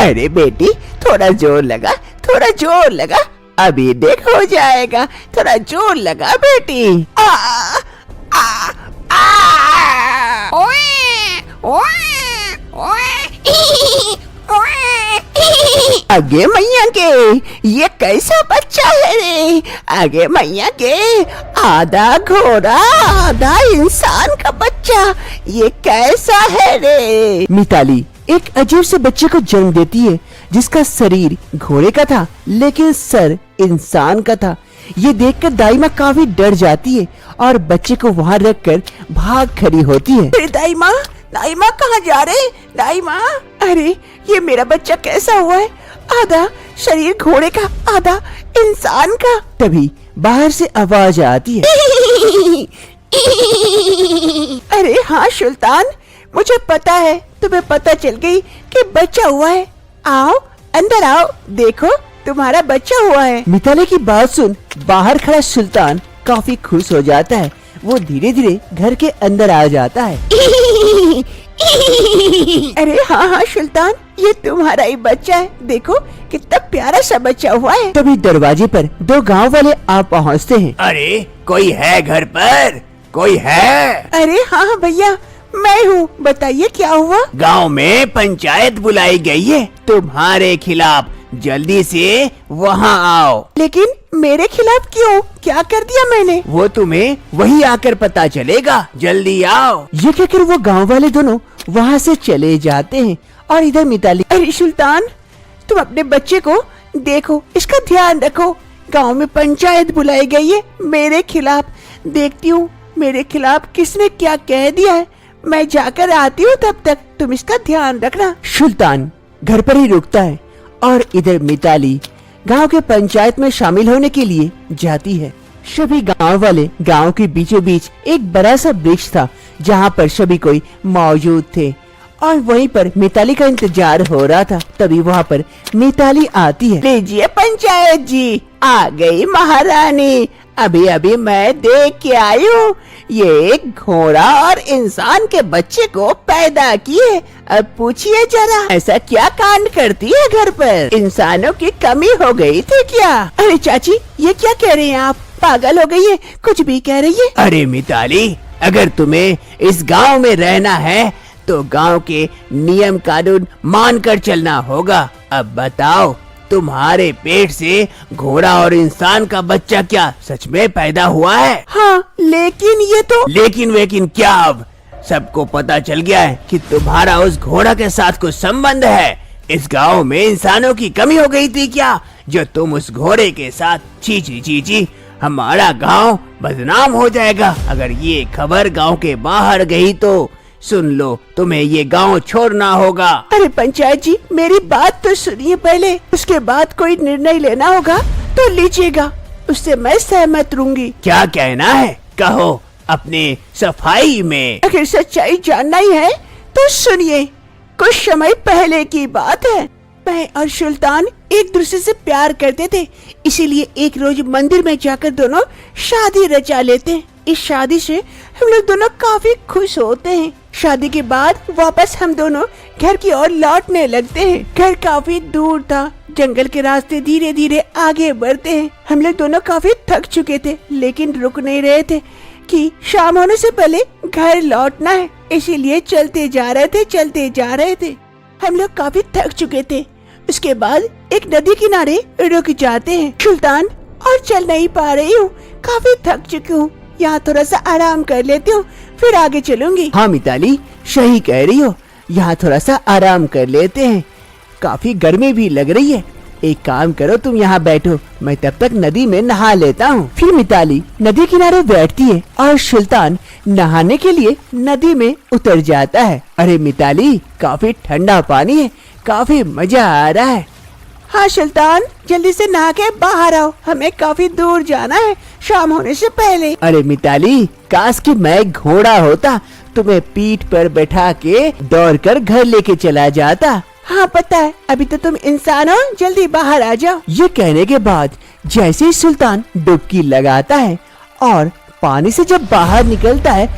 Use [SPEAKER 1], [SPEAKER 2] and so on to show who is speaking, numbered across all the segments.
[SPEAKER 1] अरे बेटी, थोड़ा जोर लगा, थोड़ा जोर लगा, अभी देख हो जाएगा। थोड़ा जोर लगा बेटी। आ, आ, आ,
[SPEAKER 2] ओए ओए ओए
[SPEAKER 1] आगे मैया के, ये कैसा बच्चा है रे? आगे मैया के, आधा घोड़ा आधा इंसान का बच्चा, ये कैसा है रे? मिताली एक अजीब से बच्चे को जन्म देती है जिसका शरीर घोड़े का था लेकिन सर इंसान का था। ये देखकर दाई माँ काफी डर जाती है और बच्चे को वहाँ रखकर भाग खड़ी होती है। दाई माँ कहाँ जा रहे? दाई माँ, अरे ये मेरा बच्चा कैसा हुआ है? आधा शरीर घोड़े का आधा इंसान का। तभी बाहर से आवाज आती है। अरे हाँ सुल्तान, मुझे पता है, तुम्हें पता चल गई कि बच्चा हुआ है। आओ अंदर आओ, देखो तुम्हारा बच्चा हुआ है। मिताली की बात सुन बाहर खड़ा सुल्तान काफी खुश हो जाता है। वो धीरे धीरे घर के अंदर आ जाता है। अरे हाँ सुल्तान, ये तुम्हारा ही बच्चा है, देखो कितना प्यारा सा बच्चा हुआ है। तभी दरवाजे पर दो गांव वाले आ पहुँचते हैं।
[SPEAKER 3] अरे कोई है घर पर? कोई है?
[SPEAKER 1] अरे हाँ भैया, मैं हूँ, बताइए क्या हुआ?
[SPEAKER 3] गांव में पंचायत बुलाई गई है तुम्हारे खिलाफ, जल्दी से वहां आओ।
[SPEAKER 1] लेकिन मेरे खिलाफ क्यों? क्या कर दिया मैंने?
[SPEAKER 3] वो तुम्हें वहीं आकर पता चलेगा, जल्दी आओ।
[SPEAKER 1] ये कहकर वो गांव वाले दोनों वहाँ से चले जाते हैं और इधर मिताली, अरे सुल्तान तुम अपने बच्चे को देखो, इसका ध्यान रखो। गांव में पंचायत बुलाई गई है मेरे खिलाफ, देखती हूँ मेरे खिलाफ किसने क्या कह दिया है। मैं जाकर आती हूँ, तब तक तुम इसका ध्यान रखना। सुल्तान घर पर ही रुकता है और इधर मिताली गांव के पंचायत में शामिल होने के लिए जाती है। सभी गांव वाले गांव के बीचों बीच एक बड़ा सा वृक्ष था जहां पर सभी कोई मौजूद थे और वहीं पर मिताली का इंतजार हो रहा था। तभी वहां पर मिताली आती है। लीजिए पंचायत जी, आ गई महारानी। अभी अभी मैं देख के आई हूँ, ये एक घोड़ा और इंसान के बच्चे को पैदा किए। अब पूछिए जरा, ऐसा क्या कांड करती है घर पर? इंसानों की कमी हो गई थी क्या? अरे चाची, ये क्या कह रही हैं आप? पागल हो गई है, कुछ भी कह रही है।
[SPEAKER 3] अरे मिताली, अगर तुम्हें इस गांव में रहना है तो गांव के नियम कानून मानकर चलना होगा। अब बताओ, तुम्हारे पेट से घोड़ा और इंसान का बच्चा क्या सच में पैदा हुआ है?
[SPEAKER 1] हाँ, लेकिन ये तो
[SPEAKER 3] लेकिन वेकिन क्या? अब सबको पता चल गया है कि तुम्हारा उस घोड़ा के साथ कुछ संबंध है। इस गांव में इंसानों की कमी हो गई थी क्या, जो तुम उस घोड़े के साथ? ची ची ची ची, हमारा गांव बदनाम हो जाएगा अगर ये खबर गांव के बाहर गई तो। सुन लो, तुम्हें ये गांव छोड़ना होगा।
[SPEAKER 1] अरे पंचायत जी, मेरी बात तो सुनिए पहले, उसके बाद कोई निर्णय लेना होगा तो लीजिएगा, उससे मैं सहमत रहूंगी।
[SPEAKER 3] क्या कहना है, कहो अपने सफाई में।
[SPEAKER 1] अगर सच्चाई जानना ही है तो सुनिए। कुछ समय पहले की बात है, मैं और सुल्तान एक दूसरे से प्यार करते थे, इसीलिए एक रोज मंदिर में जाकर दोनों शादी रचा लेते हैं। इस शादी से हम लोग दोनों काफी खुश होते हैं। शादी के बाद वापस हम दोनों घर की ओर लौटने लगते हैं। घर काफी दूर था, जंगल के रास्ते धीरे धीरे आगे बढ़ते हैं। हम लोग दोनों काफी थक चुके थे, लेकिन रुक नहीं रहे थे कि शाम होने से पहले घर लौटना है, इसीलिए चलते जा रहे थे। हम लोग काफी थक चुके थे। उसके बाद एक नदी किनारे रुक जाते हैं। सुल्तान, और चल नहीं पा रही हूँ, काफी थक चुकी हूँ, यहाँ थोड़ा सा आराम कर लेती हूँ, फिर आगे चलूंगी। हाँ मिताली, सही कह रही हो, यहाँ थोड़ा सा आराम कर लेते हैं, काफी गर्मी भी लग रही है। एक काम करो, तुम यहाँ बैठो, मैं तब तक नदी में नहा लेता हूँ। फिर मिताली नदी किनारे बैठती है और सुल्तान नहाने के लिए नदी में उतर जाता है। अरे मिताली, काफी ठंडा पानी है, काफी मजा आ रहा है। हाँ सुल्तान, जल्दी से नहा के बाहर आओ, हमें काफी दूर जाना है शाम होने से पहले। अरे मिताली, काश कि मैं घोड़ा होता, तुम्हें पीठ पर बैठा के दौड़कर घर लेके चला जाता। हाँ पता है, अभी तो तुम इंसान हो, जल्दी बाहर आ जाओ। ये कहने के बाद जैसे ही सुल्तान डुबकी लगाता है और पानी से जब बाहर निकलता है,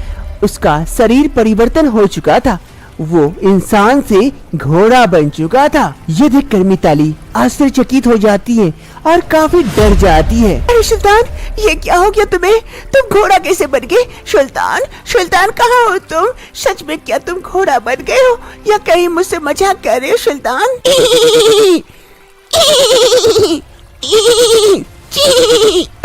[SPEAKER 1] उसका शरीर परिवर्तन हो चुका था। वो इंसान से घोड़ा बन चुका था। ये देखकर मिताली आश्चर्यचकित हो जाती है और काफी डर जाती है। अरे सुल्तान, ये क्या हो गया तुम्हें? तुम घोड़ा कैसे बन गए? सुल्तान, सुल्तान कहाँ हो तुम? सच में क्या तुम घोड़ा बन गए हो या कहीं मुझसे मजाक कर रहे हो सुल्तान?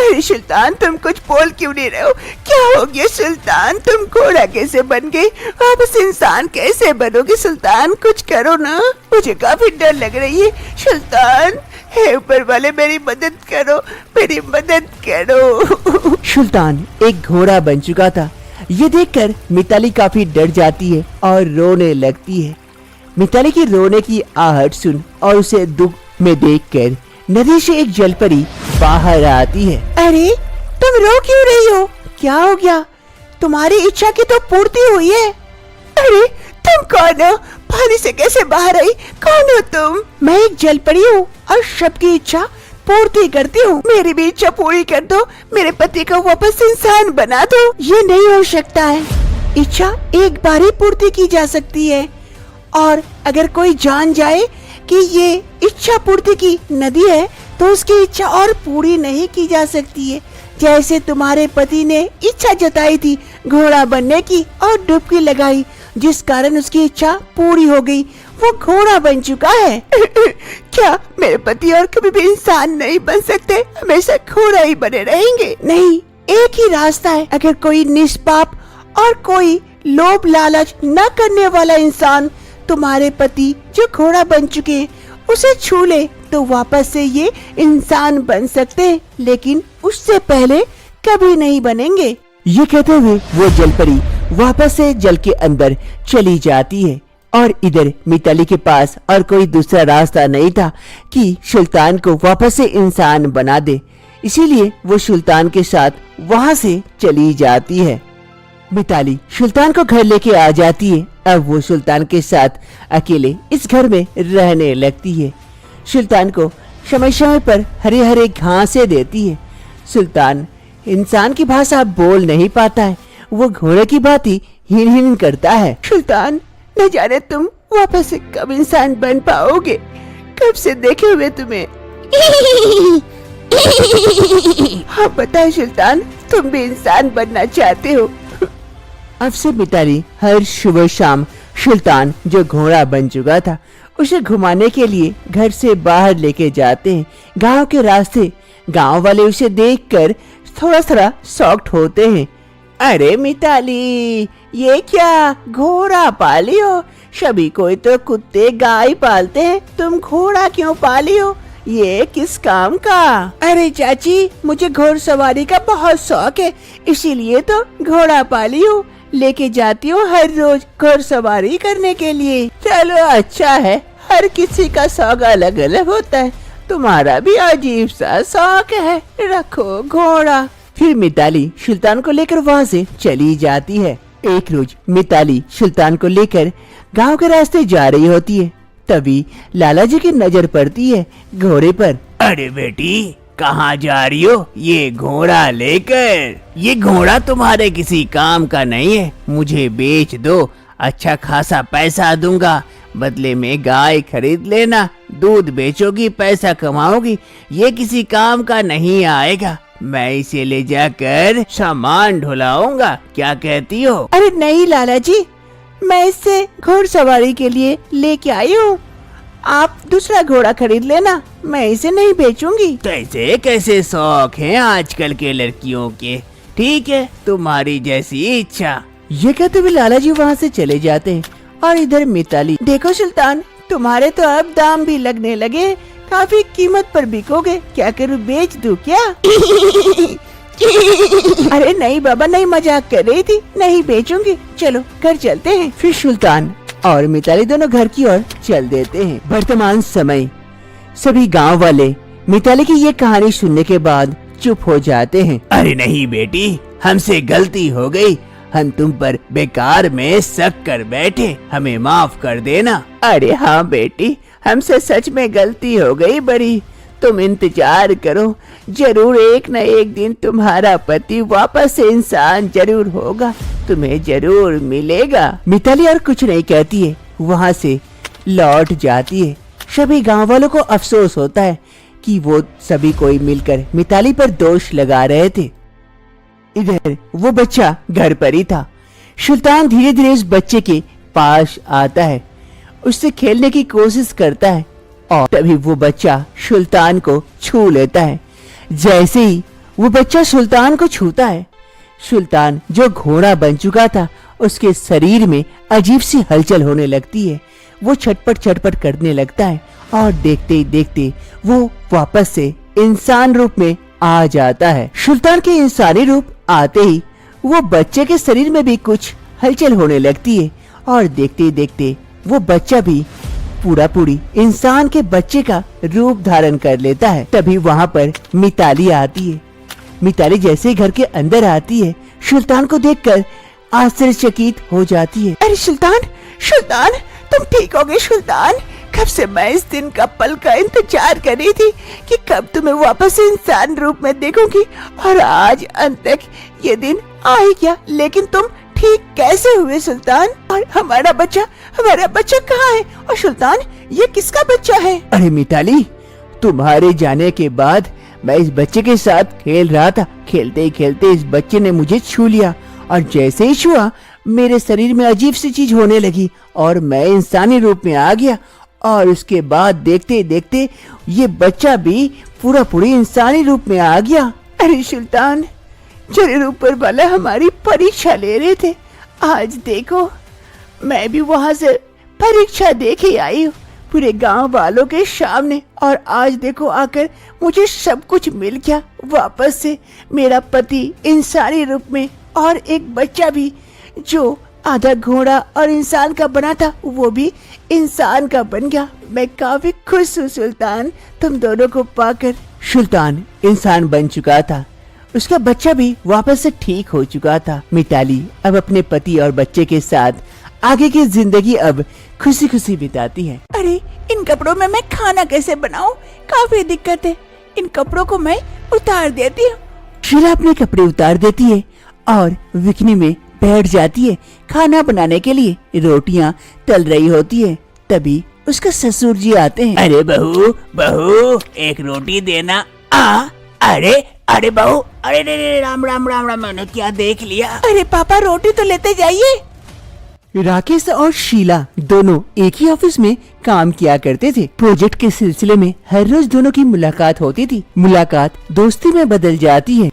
[SPEAKER 1] अरे सुल्तान, तुम कुछ बोल क्यों नहीं रहे हो? क्या हो गया सुल्तान? तुम घोड़ा कैसे बन गए? वापस इंसान कैसे बनोगे सुल्तान? कुछ करो ना, मुझे काफी डर लग रही है सुल्तान। हे ऊपर वाले, मेरी मदद करो, मेरी मदद करो। सुल्तान एक घोड़ा बन चुका था। ये देखकर मिताली काफी डर जाती है और रोने लगती है। मिताली की रोने की आहट सुन और उसे दुख में देखकर नदी से एक जलपरी बाहर आती है। अरे तुम रो क्यों रही हो? क्या हो गया? तुम्हारी इच्छा की तो पूर्ति हुई है। अरे तुम कौन हो? पानी से कैसे बाहर आई? कौन हो तुम? मैं एक जलपरी हूँ और सबकी इच्छा पूर्ति करती हूँ। मेरी भी इच्छा पूरी कर दो, मेरे पति को वापस इंसान बना दो। ये नहीं हो सकता है, इच्छा एक बार ही पूर्ति की जा सकती है और अगर कोई जान जाए कि ये इच्छा पूर्ति की नदी है तो उसकी इच्छा और पूरी नहीं की जा सकती है। जैसे तुम्हारे पति ने इच्छा जताई थी घोड़ा बनने की और डुबकी लगाई, जिस कारण उसकी इच्छा पूरी हो गई, वो घोड़ा बन चुका है। क्या मेरे पति और कभी भी इंसान नहीं बन सकते? हमेशा घोड़ा ही बने रहेंगे? नहीं, एक ही रास्ता है। अगर कोई निष्पाप और कोई लोभ लालच न करने वाला इंसान तुम्हारे पति जो घोड़ा बन चुके हैं उसे छू ले तो वापस से ये इंसान बन सकते हैं, लेकिन उससे पहले कभी नहीं बनेंगे। ये कहते हुए वो जलपरी वापस से जल के अंदर चली जाती है और इधर मिताली के पास और कोई दूसरा रास्ता नहीं था कि सुल्तान को वापस से इंसान बना दे, इसीलिए वो सुल्तान के साथ वहाँ से चली जाती है। मिताली सुल्तान को घर लेके आ जाती है। अब वो सुल्तान के साथ अकेले इस घर में रहने लगती है। सुल्तान को समय समय पर हरे हरे घासें देती है। सुल्तान इंसान की भाषा बोल नहीं पाता है, वो घोड़े की भांति हिन हिन करता है। सुल्तान, न जाने तुम वापस से कब इंसान बन पाओगे? कब से देखे हुए तुम्हें। हाँ बताओ सुल्तान, तुम भी इंसान बनना चाहते हो? अब से मिताली हर सुबह शाम सुल्तान जो घोड़ा बन चुका था उसे घुमाने के लिए घर से बाहर लेके जाते हैं। गांव के रास्ते गांव वाले उसे देखकर थोड़ा थोड़ा शॉक्ड होते हैं। अरे मिताली, ये क्या घोड़ा पाली हो? सभी कोई तो कुत्ते गाय पालते हैं, तुम घोड़ा क्यों पाली हो? ये किस काम का? अरे चाची, मुझे घोड़सवारी का बहुत शौक है, इसीलिए तो घोड़ा पाली हूँ। लेके जाती हूँ हर रोज घोड़सवारी करने के लिए। चलो अच्छा है, हर किसी का शौक अलग अलग होता है, तुम्हारा भी अजीब सा शौक है, रखो घोड़ा। फिर मिताली सुल्तान को लेकर वहाँ से चली जाती है। एक रोज मिताली सुल्तान को लेकर गांव के रास्ते जा रही होती है, तभी लाला जी की नजर पड़ती है घोड़े पर।
[SPEAKER 3] अरे बेटी, कहाँ जा रही हो ये घोड़ा लेकर? ये घोड़ा तुम्हारे किसी काम का नहीं है, मुझे बेच दो, अच्छा खासा पैसा दूंगा, बदले में गाय खरीद लेना, दूध बेचोगी पैसा कमाओगी, ये किसी काम का नहीं आएगा, मैं इसे ले जाकर सामान ढुलाऊंगा, क्या कहती हो?
[SPEAKER 1] अरे नहीं लाला जी, मैं इससे घोड़सवारी के लिए लेके आई हूँ, आप दूसरा घोड़ा खरीद लेना, मैं इसे नहीं बेचूंगी।
[SPEAKER 3] कैसे कैसे शौक हैं आजकल के लड़कियों के, ठीक है तुम्हारी जैसी इच्छा।
[SPEAKER 1] ये कहते हुए लाला जी वहाँ से चले जाते हैं और इधर मिताली, देखो सुल्तान, तुम्हारे तो अब दाम भी लगने लगे, काफी कीमत पर बिकोगे, क्या करूँ, बेच दूँ क्या? अरे नहीं बाबा, नहीं, मजाक कर रही थी, नहीं बेचूंगी, चलो घर चलते हैं। फिर सुल्तान और मिताली दोनों घर की ओर चल देते हैं। वर्तमान समय सभी गांव वाले मिताली की ये कहानी सुनने के बाद चुप हो जाते हैं।
[SPEAKER 3] अरे नहीं बेटी, हमसे गलती हो गई, हम तुम पर बेकार में शक कर बैठे, हमें माफ कर देना।
[SPEAKER 1] अरे हाँ बेटी, हमसे सच में गलती हो गई बड़ी, तुम इंतजार करो, जरूर एक न एक दिन तुम्हारा पति वापस से इंसान जरूर होगा, तुम्हें जरूर मिलेगा। मिताली और कुछ नहीं कहती है, वहाँ से लौट जाती है। सभी गांव वालों को अफसोस होता है कि वो सभी कोई मिलकर मिताली पर दोष लगा रहे थे। इधर वो बच्चा घर पर ही था। सुल्तान धीरे धीरे उस बच्चे के पास आता है, उससे खेलने की कोशिश करता है और तभी वो बच्चा सुल्तान को छू लेता है। जैसे ही वो बच्चा सुल्तान को छूता है, सुल्तान जो घोड़ा बन चुका था उसके शरीर में अजीब सी हलचल होने लगती है। वो छटपट छटपट करने लगता है और देखते ही देखते वो वापस से इंसान रूप में आ जाता है। सुल्तान के इंसानी रूप आते ही वो बच्चे के शरीर में भी कुछ हलचल होने लगती है और देखते ही देखते वो बच्चा भी पूरी इंसान के बच्चे का रूप धारण कर लेता है। तभी वहाँ पर मिताली आती है। मिताली जैसे ही घर के अंदर आती है, सुल्तान को देखकर आश्चर्यचकित हो जाती है। अरे सुल्तान, सुल्तान तुम ठीक हो गए सुल्तान? कब से मैं इस दिन का पल का इंतजार कर रही थी कि कब तुम्हें वापस इंसान रूप में देखूंगी, और आज अंत तक ये दिन आ ही गया। लेकिन तुम ठीक कैसे हुए सुल्तान? और हमारा बच्चा कहाँ है? और सुल्तान ये किसका बच्चा है? अरे मिताली, तुम्हारे जाने के बाद मैं इस बच्चे के साथ खेल रहा था। खेलते ही खेलते इस बच्चे ने मुझे छू लिया और जैसे ही छुआ मेरे शरीर में अजीब सी चीज होने लगी और मैं इंसानी रूप में आ गया। और उसके बाद देखते देखते ये बच्चा भी पूरी इंसानी रूप में आ गया। अरे सुल्तान, जरूर ऊपर वाला हमारी परीक्षा ले रहे थे। आज देखो मैं भी वहाँ से परीक्षा देके आई हूँ पूरे गांव वालों के सामने, और आज देखो आकर मुझे सब कुछ मिल गया वापस से। मेरा पति इंसानी रूप में और एक बच्चा भी जो आधा घोड़ा और इंसान का बना था वो भी इंसान का बन गया। मैं काफी खुश हूँ सुल्तान तुम दोनों को पाकर। सुल्तान इंसान बन चुका था, उसका बच्चा भी वापस से ठीक हो चुका था। मिताली अब अपने पति और बच्चे के साथ आगे की जिंदगी अब खुशी खुशी बिताती है। अरे इन कपड़ों में मैं खाना कैसे बनाऊं? काफी दिक्कत है। इन कपड़ों को मैं उतार देती हूँ। शीला अपने कपड़े उतार देती है और विकनी में बैठ जाती है खाना बनाने के लिए। रोटियां तल रही होती है, तभी उसका ससुर जी आते हैं।
[SPEAKER 3] अरे बहू एक रोटी देना। अरे बहू, अरे राम राम राम राम, मैंने क्या देख लिया?
[SPEAKER 1] अरे पापा रोटी तो लेते जाइए। राकेश और शीला दोनों एक ही ऑफिस में काम किया करते थे। प्रोजेक्ट के सिलसिले में हर रोज दोनों की मुलाकात होती थी। मुलाकात दोस्ती में बदल जाती है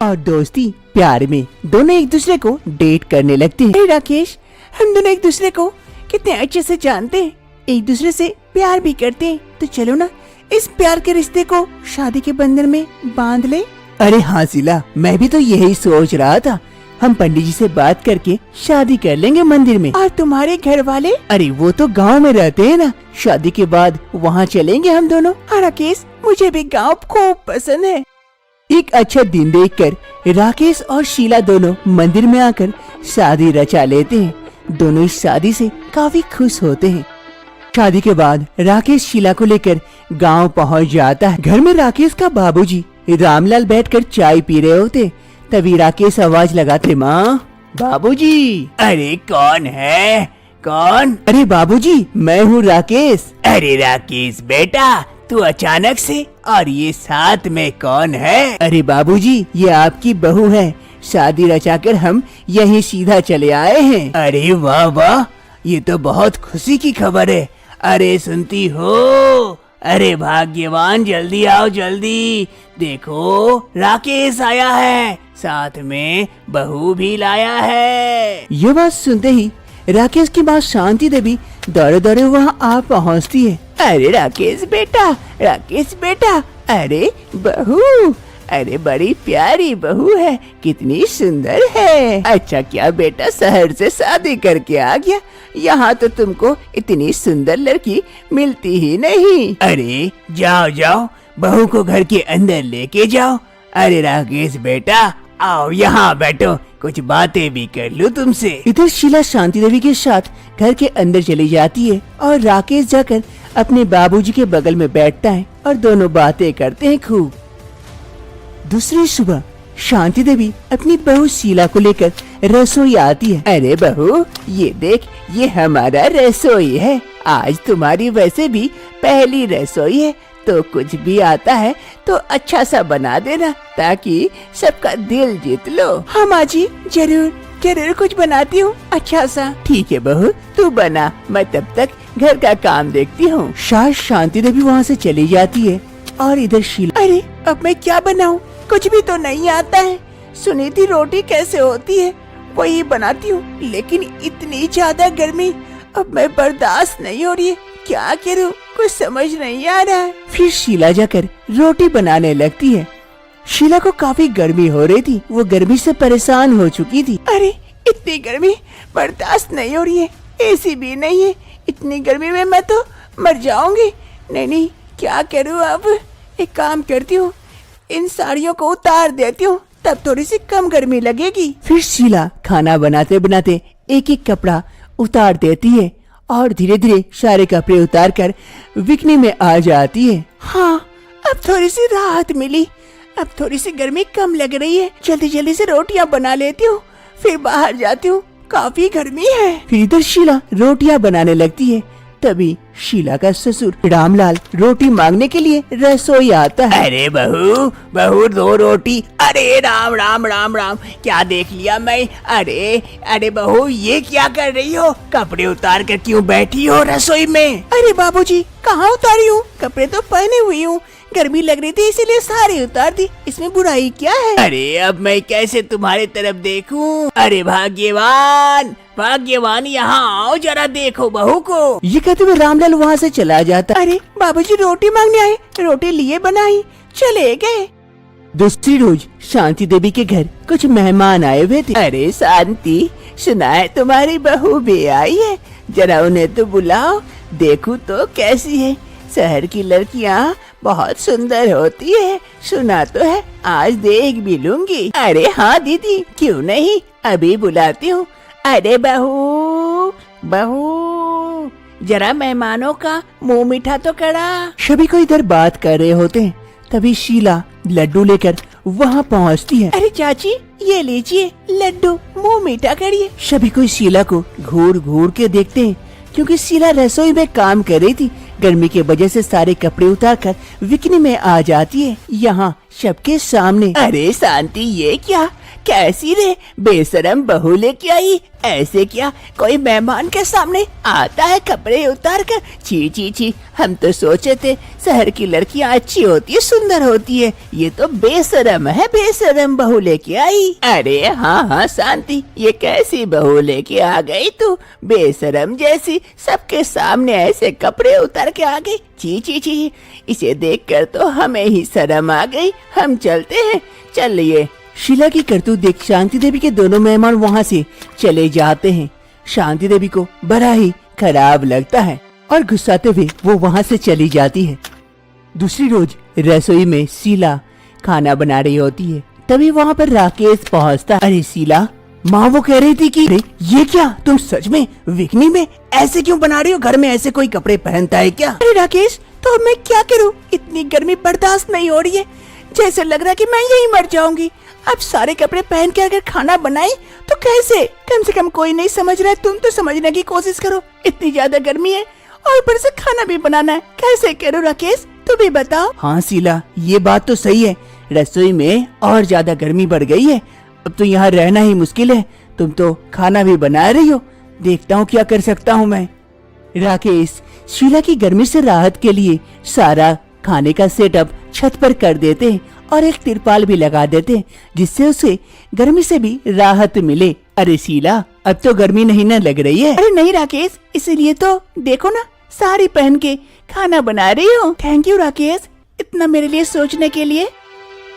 [SPEAKER 1] और दोस्ती प्यार में। दोनों एक दूसरे को डेट करने लगते हैं। राकेश, हम दोनों एक दूसरे को कितने अच्छे से जानते हैं, एक दूसरे से प्यार भी करते हैं, तो चलो ना इस प्यार के रिश्ते को शादी के बंधन में बांध ले। अरे हाँ शीला, मैं भी तो यही सोच रहा था। हम पंडित जी से बात करके शादी कर लेंगे मंदिर में। और तुम्हारे घर वाले? अरे वो तो गांव में रहते हैं ना, शादी के बाद वहाँ चलेंगे हम दोनों। हाँ राकेश, मुझे भी गांव खूब पसंद है। एक अच्छा दिन देखकर राकेश और शीला दोनों मंदिर में आकर शादी रचा लेते हैं। दोनों इस शादी से काफी खुश होते हैं। शादी के बाद राकेश शीला को लेकर गांव पहुंच जाता है। घर में राकेश का बाबूजी रामलाल बैठकर चाय पी रहे होते, तभी राकेश आवाज लगाते, माँ, बाबूजी।
[SPEAKER 3] अरे कौन है? कौन?
[SPEAKER 1] अरे बाबूजी, मैं हूँ राकेश।
[SPEAKER 3] अरे राकेश बेटा, तू अचानक से, और ये साथ में कौन है?
[SPEAKER 1] अरे बाबूजी, ये आपकी बहू है। शादी रचाकर हम यहीं सीधा चले आए हैं।
[SPEAKER 3] अरे वाह वाह, ये तो बहुत खुशी की खबर है। अरे सुनती हो? अरे भाग्यवान, जल्दी आओ जल्दी। देखो राकेश आया है, साथ में बहू भी लाया है।
[SPEAKER 1] ये बात सुनते ही राकेश की माँ शांति देवी दौड़े दौड़े वहाँ आ पहुँचती है। अरे राकेश बेटा, अरे बहू, अरे बड़ी प्यारी बहू है, कितनी सुंदर है। अच्छा क्या बेटा शहर से शादी करके आ गया? यहाँ तो तुमको इतनी सुंदर लड़की मिलती ही नहीं।
[SPEAKER 3] अरे जाओ जाओ, बहू को घर के अंदर लेके जाओ। अरे राकेश बेटा, आओ यहाँ बैठो, कुछ बातें भी कर लूं तुमसे।
[SPEAKER 1] इधर शीला शांति देवी के साथ घर के अंदर चली जाती है और राकेश जाकर अपने बाबूजी के बगल में बैठता है और दोनों बातें करते हैं खूब। दूसरी सुबह शांति देवी अपनी बहू शीला को लेकर रसोई आती है। अरे बहू, ये देख, ये हमारा रसोई है। आज तुम्हारी वैसे भी पहली रसोई है, तो कुछ भी आता है तो अच्छा सा बना देना, ताकि सबका दिल जीत लो। हाँ माँ जी, जरूर जरूर कुछ बनाती हूँ अच्छा सा। ठीक है बहू, तू बना, मैं तब तक घर का काम देखती हूँ। सास शांति देवी वहाँ से चली जाती है और इधर शीला, अरे अब मैं क्या बनाऊँ, कुछ भी तो नहीं आता है। सुनी थी रोटी कैसे होती है, वही बनाती हूँ, लेकिन इतनी ज्यादा गर्मी अब मैं बर्दाश्त नहीं हो रही है। क्या करूँ, कुछ समझ नहीं आ रहा है। फिर शीला जाकर रोटी बनाने लगती है। शीला को काफी गर्मी हो रही थी, वो गर्मी से परेशान हो चुकी थी। अरे इतनी गर्मी बर्दाश्त नहीं हो रही है, एसी भी नहीं है, इतनी गर्मी में मैं तो मर जाऊंगी। नहीं, क्या करूँ अब, एक काम करती हूँ, इन साड़ियों को उतार देती हूँ, तब थोड़ी सी कम गर्मी लगेगी। फिर शीला खाना बनाते बनाते एक एक कपड़ा उतार देती है और धीरे धीरे सारे कपड़े उतार कर बिकनी में आ जाती है। हाँ, अब थोड़ी सी राहत मिली, अब थोड़ी सी गर्मी कम लग रही है। जल्दी जल्दी से रोटियां बना लेती हूँ, फिर बाहर जाती हूँ, काफी गर्मी है। फिर इधर शीला रोटियां बनाने लगती है। तभी शीला का ससुर रामलाल रोटी मांगने के लिए रसोई आता है।
[SPEAKER 3] अरे बहू, बहू दो रोटी। अरे राम राम राम राम, क्या देख लिया मैं। अरे बहू, ये क्या कर रही हो, कपड़े उतार कर क्यों बैठी हो रसोई में।
[SPEAKER 1] अरे बाबूजी, कहाँ उतारी हूँ, कपड़े तो पहने हुई हूँ, गर्मी लग रही थी इसीलिए सारे उतार दी, इसमें बुराई क्या है।
[SPEAKER 3] अरे अब मैं कैसे तुम्हारी तरफ देखूं। अरे भाग्यवान भाग्यवान, यहाँ आओ जरा देखो बहू को।
[SPEAKER 1] ये कहते हुए रामलाल वहाँ से चला जाता। अरे बाबूजी रोटी मांगने आए, रोटी लिए बनाई, चले गए। दूसरी रोज शांति देवी के घर कुछ मेहमान आए हुए थे। अरे शांति, सुना है तुम्हारी बहू भी आई है, जरा उन्हें तो बुलाओ, देखूं तो कैसी है। शहर की लड़कियाँ बहुत सुंदर होती है, सुना तो है, आज देख भी लूंगी। अरे हाँ दीदी, क्यों नहीं, अभी बुलाती हूँ। अरे बहू बहू, जरा मेहमानों का मुंह मीठा तो करा। सभी को इधर बात कर रहे होते हैं, तभी शीला लड्डू लेकर वहाँ पहुँचती है। अरे चाची, ये लीजिए लड्डू, मुंह मीठा करिए। सभी कोई शीला को घूर घूर के देखते हैं, क्योंकि शीला रसोई में काम कर रही थी। गर्मी के वजह से सारे कपड़े उतारकर बिकनी में आ जाती है, यहाँ सबके सामने। अरे शांति, ये क्या, कैसी रे बेशरम बहू लेके आई, ऐसे क्या कोई मेहमान के सामने आता है कपड़े उतार कर। छी छी छी, हम तो सोचे थे शहर की लड़कियाँ अच्छी होती है, सुंदर होती है, ये तो बेशरम है, बेशरम बहू लेके आई। अरे हाँ शांति, ये कैसी बहू लेके आ गई तू, बेशरम जैसी, सबके सामने ऐसे कपड़े उतार के आ गई। छी छी छी, इसे देखकर तो हमें ही शर्म आ गई, हम चलते हैं, चलिए। शीला की करतूत देख शांति देवी के दोनों मेहमान वहाँ से चले जाते हैं। शांति देवी को बड़ा ही खराब लगता है और गुस्साते हुए वो वहाँ से चली जाती है। दूसरी रोज रसोई में शीला खाना बना रही होती है, तभी वहाँ पर राकेश पहुँचता। अरे शीला, माँ वो कह रही थी कि अरे ये क्या, तुम सच में बिकनी में ऐसे क्यों बना रही हो, घर में ऐसे कोई कपड़े पहनता है क्या। अरे राकेश, तो मैं क्या करूँ, इतनी गर्मी बर्दाश्त नहीं हो रही है, जैसे लग रहा है कि मैं यही मर जाऊंगी। अब सारे कपड़े पहन के अगर खाना बनाई तो कैसे, कम से कम कोई नहीं समझ रहा है, तुम तो समझने की कोशिश करो, इतनी ज्यादा गर्मी है और ऊपर से खाना भी बनाना है, कैसे करूँ राकेश, तू भी बताओ। हाँ शीला, ये बात तो सही है, रसोई में और ज्यादा गर्मी बढ़ गई है, अब तो यहाँ रहना ही मुश्किल है, तुम तो खाना भी बना रही हो, देखता हूँ क्या कर सकता हूँ मैं। राकेश शीला की गर्मी से राहत के लिए सारा खाने का सेटअप छत पर कर देते हैं और एक तिरपाल भी लगा देते हैं, जिससे उसे गर्मी से भी राहत मिले। अरे शीला, अब तो गर्मी नहीं ना लग रही है। अरे नहीं राकेश, इसीलिए तो देखो ना, साड़ी पहन के खाना बना रही हूँ। थैंक यू राकेश, इतना मेरे लिए सोचने के लिए।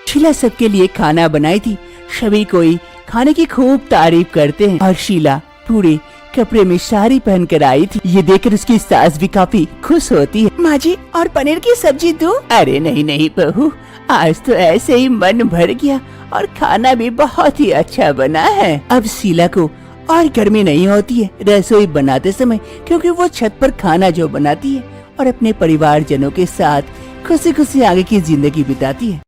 [SPEAKER 1] शीला सबके लिए खाना बनाई थी, सभी कोई खाने की खूब तारीफ करते हैं और शीला पूरे कपड़े में साड़ी पहन कर आई थी। ये देखकर उसकी सास भी काफी खुश होती है। माँ जी, और पनीर की सब्जी दूं? अरे नहीं नहीं बहू, आज तो ऐसे ही मन भर गया और खाना भी बहुत ही अच्छा बना है। अब शीला को और गर्मी नहीं होती है रसोई बनाते समय, क्योंकि वो छत पर खाना जो बनाती है और अपने परिवारजनों के साथ खुशी खुशी आगे की जिंदगी बिताती है।